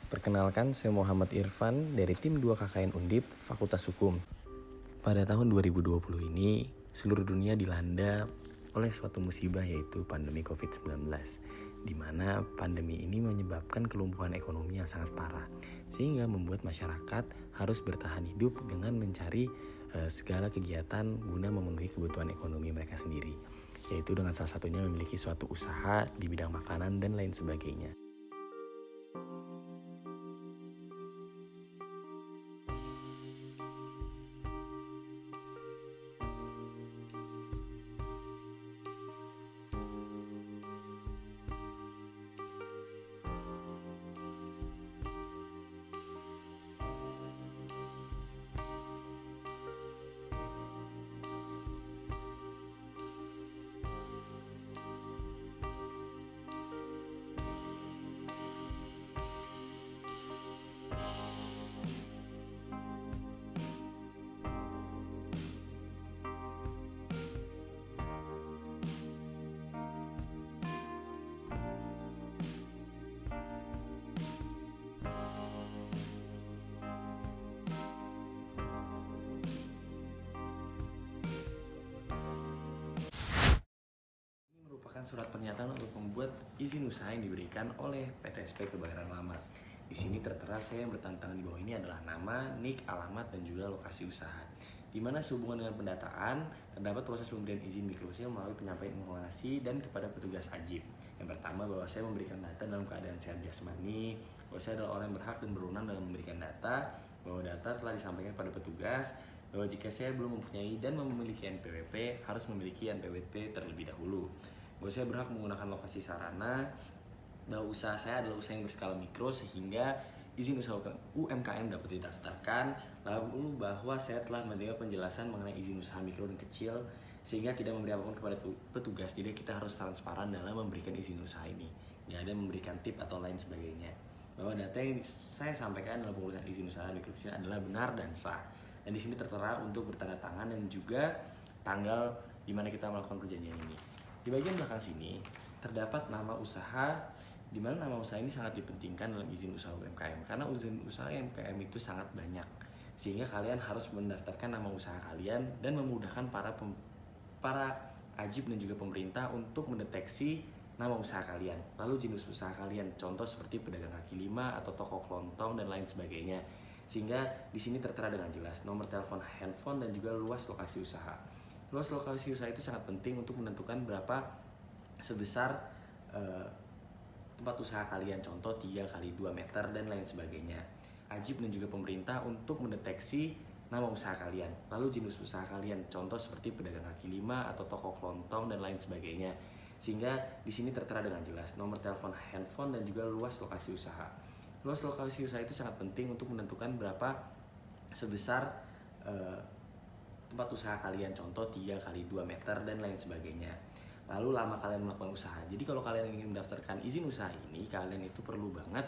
Perkenalkan, saya Muhammad Irfan dari tim 2 KKN Undip, Fakultas Hukum. Pada tahun 2020 ini, seluruh dunia dilanda oleh suatu musibah yaitu pandemi COVID-19, di mana pandemi ini menyebabkan kelumpuhan ekonomi yang sangat parah, sehingga membuat masyarakat harus bertahan hidup dengan mencari segala kegiatan guna memenuhi kebutuhan ekonomi mereka sendiri, yaitu dengan salah satunya memiliki suatu usaha di bidang makanan dan lain sebagainya. Merupakan surat pernyataan untuk membuat izin usaha yang diberikan oleh PTSP Kebayoran Lama. Di sini tertera saya yang bertantangan di bawah ini adalah nama, nik, alamat, dan juga lokasi usaha. Di mana sehubungan dengan pendataan, terdapat proses pemberian izin mikrousaha melalui penyampaian informasi dan kepada petugas ajib. Yang pertama, bahwa saya memberikan data dalam keadaan sehat jasmani, bahwa saya adalah orang yang berhak dan berwenang dalam memberikan data, bahwa data telah disampaikan pada petugas, bahwa jika saya belum mempunyai dan memiliki NPWP, harus memiliki NPWP terlebih dahulu. Bahwa saya berhak menggunakan lokasi sarana, bahwa usaha saya adalah usaha yang berskala mikro sehingga izin usaha UMKM dapat didaftarkan, lalu bahwa saya telah menerima penjelasan mengenai izin usaha mikro dan kecil sehingga tidak memberi apapun kepada petugas. Jadi kita harus transparan dalam memberikan izin usaha ini, tidak ada memberikan tip atau lain sebagainya. Bahwa data yang saya sampaikan dalam pengurusan izin usaha mikro kecil adalah benar dan sah, dan di sini tertera untuk bertanda tangan dan juga tanggal di mana kita melakukan perjanjian ini. Di bagian belakang sini terdapat nama usaha, di mana nama usaha ini sangat dipentingkan dalam izin usaha UMKM karena izin usaha UMKM itu sangat banyak, sehingga kalian harus mendaftarkan nama usaha kalian dan memudahkan para ajib dan juga pemerintah untuk mendeteksi nama usaha kalian, lalu jenis usaha kalian, contoh seperti pedagang kaki lima atau toko kelontong dan lain sebagainya, sehingga di sini tertera dengan jelas nomor telepon, handphone, dan juga luas lokasi usaha. Luas lokasi usaha itu sangat penting untuk menentukan berapa sebesar tempat usaha kalian, contoh 3 kali 2 meter dan lain sebagainya. Ajib dan juga pemerintah untuk mendeteksi nama usaha kalian, lalu jenis usaha kalian, contoh seperti pedagang kaki lima atau toko kelontong dan lain sebagainya, sehingga di sini tertera dengan jelas nomor telepon, handphone, dan juga luas lokasi usaha. Luas lokasi usaha itu sangat penting untuk menentukan berapa sebesar tempat usaha kalian, contoh 3 kali 2 meter dan lain sebagainya. Lalu lama kalian melakukan usaha. Jadi kalau kalian ingin mendaftarkan izin usaha ini, kalian itu perlu banget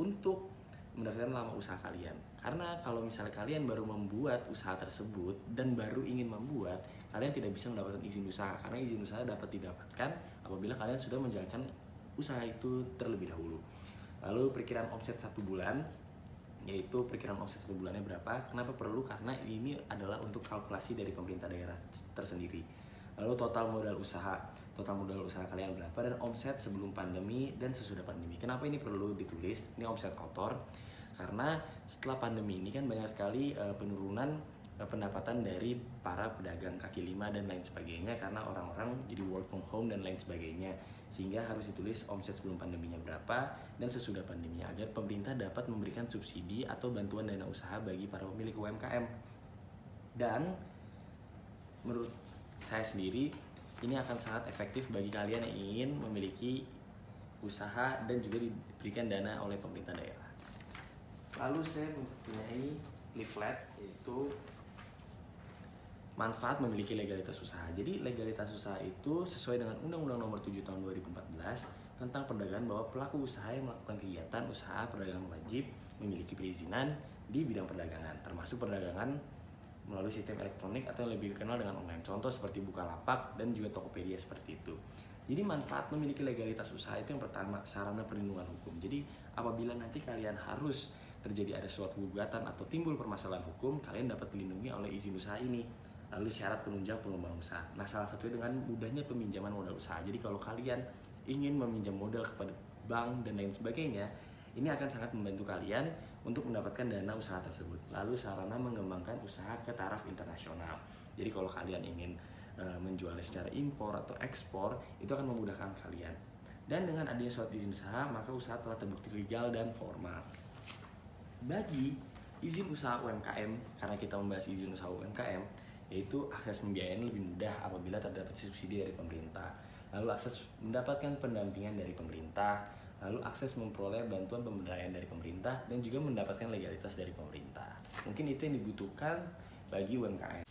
untuk mendaftarkan lama usaha kalian. Karena kalau misalnya kalian baru membuat usaha tersebut dan baru ingin membuat, kalian tidak bisa mendapatkan izin usaha, karena izin usaha dapat didapatkan apabila kalian sudah menjalankan usaha itu terlebih dahulu. Lalu perkiraan omset 1 bulan, yaitu perkiraan omset 1 bulannya berapa. Kenapa perlu? Karena ini adalah untuk kalkulasi dari pemerintah daerah tersendiri. Lalu total modal usaha kalian berapa, dan omset sebelum pandemi dan sesudah pandemi. Kenapa ini perlu ditulis? Ini omset kotor, karena setelah pandemi ini kan banyak sekali penurunan pendapatan dari para pedagang kaki lima dan lain sebagainya, karena orang-orang jadi work from home dan lain sebagainya, sehingga harus ditulis omset sebelum pandeminya berapa dan sesudah pandeminya, agar pemerintah dapat memberikan subsidi atau bantuan dana usaha bagi para pemilik UMKM. Dan menurut saya sendiri, ini akan sangat efektif bagi kalian yang ingin memiliki usaha dan juga diberikan dana oleh pemerintah daerah. Lalu saya mempunyai leaflet, yaitu manfaat memiliki legalitas usaha. Jadi legalitas usaha itu sesuai dengan Undang-Undang Nomor 7 Tahun 2014 tentang perdagangan, bahwa pelaku usaha yang melakukan kegiatan usaha perdagangan wajib memiliki perizinan di bidang perdagangan, termasuk perdagangan melalui sistem elektronik atau yang lebih dikenal dengan online, contoh seperti Bukalapak dan juga Tokopedia seperti itu. Jadi manfaat memiliki legalitas usaha itu yang pertama, sarana perlindungan hukum. Jadi apabila nanti kalian harus terjadi ada suatu gugatan atau timbul permasalahan hukum, kalian dapat dilindungi oleh izin usaha ini. Lalu syarat penunjang pengembangan usaha. Nah, salah satunya dengan mudahnya peminjaman modal usaha. Jadi kalau kalian ingin meminjam modal kepada bank dan lain sebagainya, ini akan sangat membantu kalian untuk mendapatkan dana usaha tersebut. Lalu sarana mengembangkan usaha ke taraf internasional. Jadi kalau kalian ingin menjualnya secara impor atau ekspor, itu akan memudahkan kalian. Dan dengan adanya surat izin usaha, maka usaha telah terbukti legal dan formal. Bagi izin usaha UMKM, karena kita membahas izin usaha UMKM, yaitu akses pembiayaan lebih mudah apabila terdapat subsidi dari pemerintah, lalu akses mendapatkan pendampingan dari pemerintah, lalu akses memperoleh bantuan pemberdayaan dari pemerintah, dan juga mendapatkan legalitas dari pemerintah. Mungkin itu yang dibutuhkan bagi UMKM.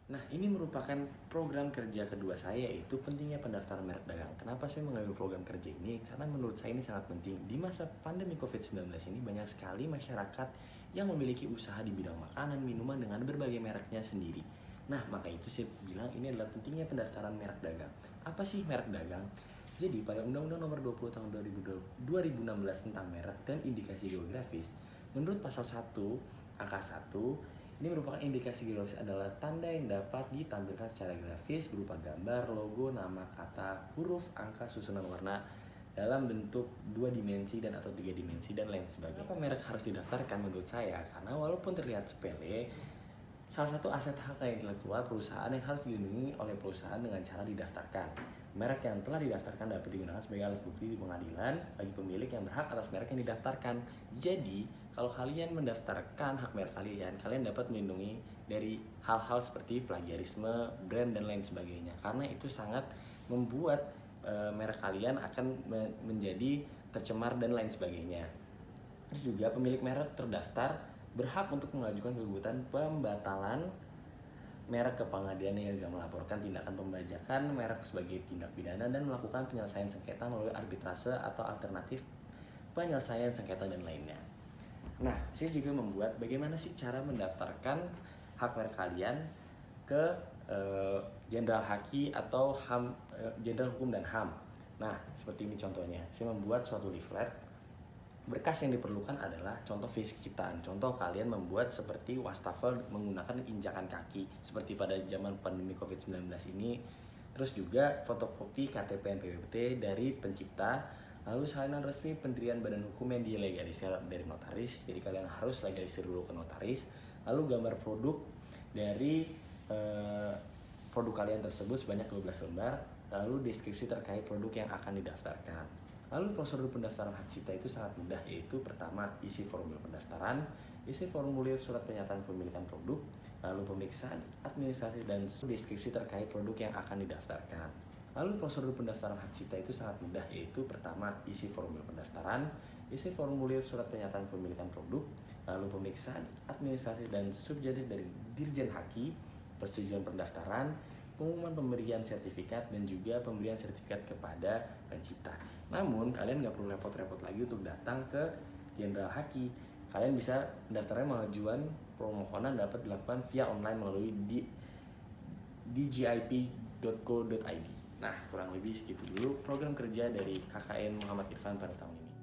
Nah, ini merupakan program kerja kedua saya, yaitu pentingnya pendaftaran merek dagang. Kenapa saya mengambil program kerja ini? Karena menurut saya ini sangat penting. Di masa pandemi COVID-19 ini banyak sekali masyarakat yang memiliki usaha di bidang makanan, minuman dengan berbagai mereknya sendiri. Nah, maka itu saya bilang ini adalah pentingnya pendaftaran merek dagang. Apa sih merek dagang? Jadi, pada Undang-Undang Nomor 20 Tahun 2016 tentang merek dan indikasi geografis, menurut pasal 1 angka 1, ini merupakan indikasi geografis adalah tanda yang dapat ditampilkan secara grafis berupa gambar, logo, nama, kata, huruf, angka, susunan warna dalam bentuk 2 dimensi dan atau 3 dimensi dan lain sebagainya. Kenapa merek harus didaftarkan menurut saya? Karena walaupun terlihat sepele, salah satu aset hak intelektual perusahaan yang harus dilindungi oleh perusahaan dengan cara didaftarkan. Merek yang telah didaftarkan dapat digunakan sebagai alat bukti di pengadilan bagi pemilik yang berhak atas merek yang didaftarkan. Jadi, kalau kalian mendaftarkan hak merek kalian, kalian dapat melindungi dari hal-hal seperti plagiarisme, brand, dan lain sebagainya. Karena itu sangat membuat merek kalian akan menjadi tercemar dan lain sebagainya. Terus juga pemilik merek terdaftar berhak untuk mengajukan gugatan pembatalan merek ke pengadilan yang melaporkan tindakan pembajakan merek sebagai tindak pidana dan melakukan penyelesaian sengketa melalui arbitrase atau alternatif penyelesaian sengketa dan lainnya. Nah, saya juga membuat bagaimana sih cara mendaftarkan hak merek kalian ke Jenderal Haki atau Jenderal Hukum dan HAM. Nah, seperti ini contohnya. Saya membuat suatu leaflet. Berkas yang diperlukan adalah contoh fisik ciptaan. Contoh kalian membuat seperti wastafel menggunakan injakan kaki seperti pada zaman pandemi COVID-19 ini. Terus juga fotokopi KTP NPWP dari pencipta, lalu salinan resmi pendirian badan hukum yang dilegalisir dari notaris. Jadi kalian harus legalisir dulu ke notaris. Lalu gambar produk dari produk kalian tersebut sebanyak 12 lembar. Lalu deskripsi terkait produk yang akan didaftarkan. Lalu prosedur pendaftaran hak cipta itu sangat mudah, yaitu pertama isi formulir pendaftaran, isi formulir surat pernyataan kepemilikan produk, lalu pemeriksaan administrasi dan deskripsi terkait produk yang akan didaftarkan. Lalu prosedur pendaftaran hak cipta itu sangat mudah, yaitu pertama isi formulir pendaftaran, isi formulir surat pernyataan kepemilikan produk, lalu pemeriksaan administrasi dan subjektif dari Dirjen Haki, persetujuan pendaftaran, pengumuman pemberian sertifikat, dan juga pemberian sertifikat kepada pencipta. Namun kalian nggak perlu repot-repot lagi untuk datang ke Jenderal Haki. Kalian bisa mendaftarnya mengajukan permohonan dapat dilakukan via online melalui dgip.co.id. Nah, kurang lebih segitu dulu program kerja dari KKN Muhammad Irfan pada tahun ini.